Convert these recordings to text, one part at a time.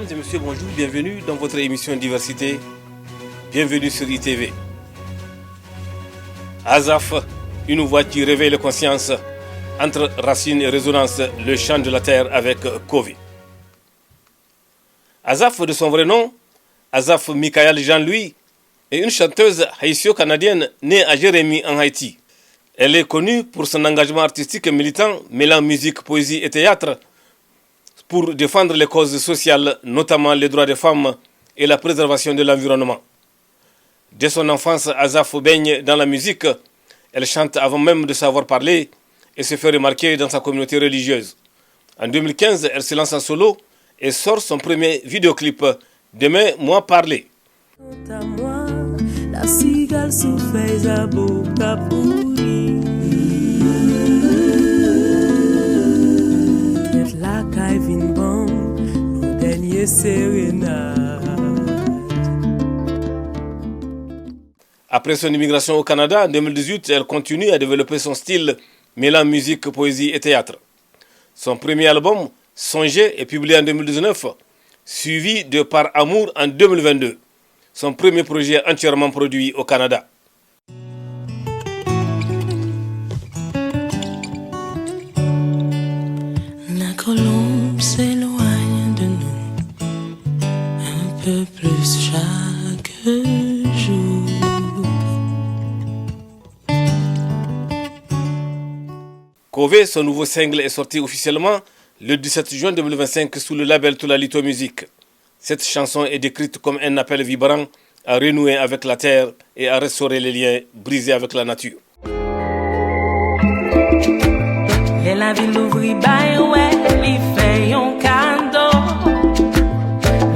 Mesdames et messieurs, bonjour, bienvenue dans votre émission Diversité. Bienvenue sur ITV. Azaf, une voix qui réveille les consciences. Entre racines et résonance, le chant de la terre avec Kovi. Azaf, de son vrai nom, Azaf Michael Jean-Louis, est une chanteuse haïtio-canadienne née à Jérémie en Haïti. Elle est connue pour son engagement artistique et militant, mêlant musique, poésie et théâtre, pour défendre les causes sociales, notamment les droits des femmes et la préservation de l'environnement. Dès son enfance, Azaf baigne dans la musique. Elle chante avant même de savoir parler et se fait remarquer dans sa communauté religieuse. En 2015, elle se lance en solo et sort son premier vidéoclip, Demain, moi parler. La cigale souffle à boca pourrie. La caille vin bon, nos derniers sérénades. Après son immigration au Canada en 2018, elle continue à développer son style mêlant musique, poésie et théâtre. Son premier album, Songer, est publié en 2019, suivi de Par Amour en 2022. Son premier projet entièrement produit au Canada. La colombe s'éloigne de nous un peu plus chaque jour. Kové, son nouveau single, est sorti officiellement le 17 juin 2025 sous le label Toulalito Music. Cette chanson est décrite comme un appel vibrant à renouer avec la terre et à restaurer les liens brisés avec la nature. Et la ville ouvrit bail ouais, il fait un cadeau.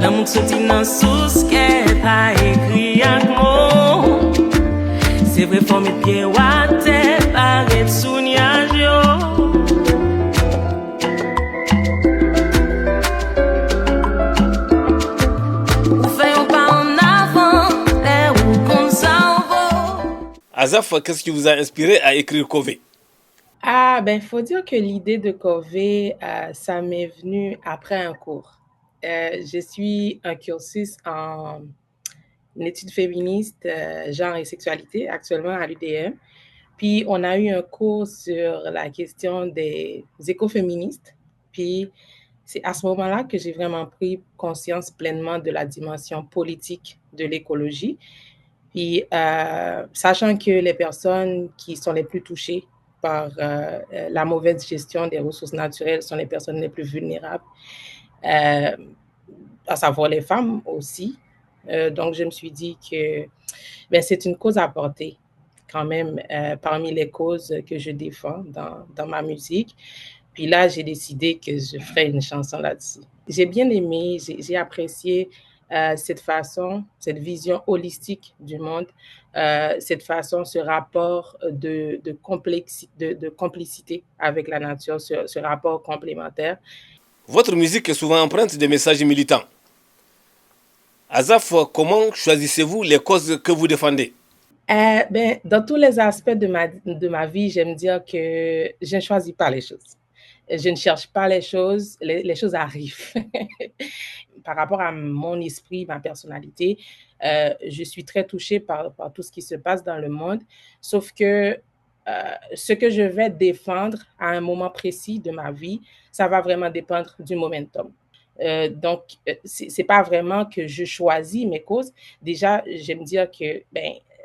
L'amour sorti dans sous qu'elle a écrit un mot. C'est vrai faut mettre pied à terre, paraître sous nuage yo. Azaf, qu'est-ce qui vous a inspiré à écrire Kové? Faut dire que l'idée de Kové, ça m'est venu après un cours. Je suis un cursus en études féministes, genre et sexualité, actuellement à l'UDM. Puis, on a eu un cours sur la question des écoféministes. Puis, c'est à ce moment-là que j'ai vraiment pris conscience pleinement de la dimension politique de l'écologie. Puis, sachant que les personnes qui sont les plus touchées par la mauvaise gestion des ressources naturelles sont les personnes les plus vulnérables, à savoir les femmes aussi. Donc, je me suis dit que c'est une cause à porter quand même parmi les causes que je défends dans ma musique. Puis là, j'ai décidé que je ferais une chanson là-dessus. J'ai bien aimé, j'ai apprécié cette façon, cette vision holistique du monde, cette façon, ce rapport de complicité avec la nature, ce rapport complémentaire. Votre musique est souvent empreinte de messages militants. Azaf, comment choisissez-vous les causes que vous défendez? Dans tous les aspects de ma vie, j'aime dire que je ne choisis pas les choses. Je ne cherche pas les choses, les choses arrivent. Par rapport à mon esprit, ma personnalité, je suis très touchée par tout ce qui se passe dans le monde, sauf que ce que je vais défendre à un moment précis de ma vie, ça va vraiment dépendre du momentum. Donc, c'est pas vraiment que je choisis mes causes. Déjà, j'aime dire que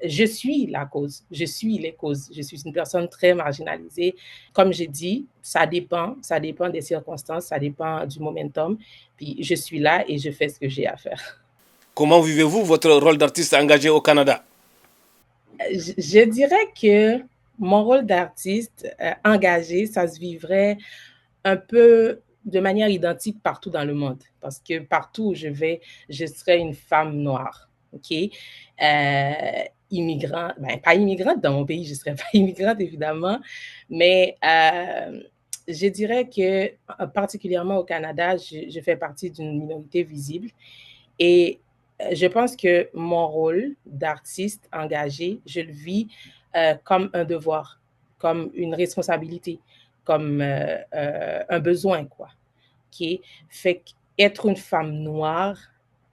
je suis la cause, je suis les causes. Je suis une personne très marginalisée. Comme j'ai dit, ça dépend des circonstances, ça dépend du momentum. Puis je suis là et je fais ce que j'ai à faire. Comment vivez-vous votre rôle d'artiste engagé au Canada? Je dirais que mon rôle d'artiste engagé, ça se vivrait un peu de manière identique partout dans le monde. Parce que partout où je vais, je serai une femme noire. OK? Immigrante, pas immigrante dans mon pays, je ne serais pas immigrante évidemment, mais je dirais que particulièrement au Canada, je fais partie d'une minorité visible et je pense que mon rôle d'artiste engagé, je le vis comme un devoir, comme une responsabilité, comme un besoin, quoi. Fait que être une femme noire,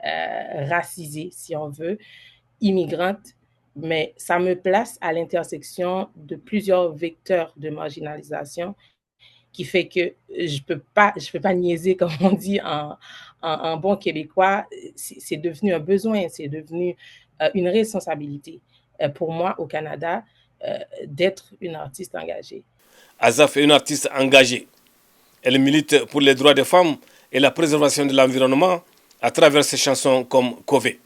racisée, si on veut, immigrante, mais ça me place à l'intersection de plusieurs vecteurs de marginalisation qui fait que je peux pas niaiser, comme on dit en bon québécois. C'est devenu un besoin, c'est devenu une responsabilité pour moi au Canada d'être une artiste engagée. Azaf est une artiste engagée. Elle milite pour les droits des femmes et la préservation de l'environnement à travers ses chansons comme Kové.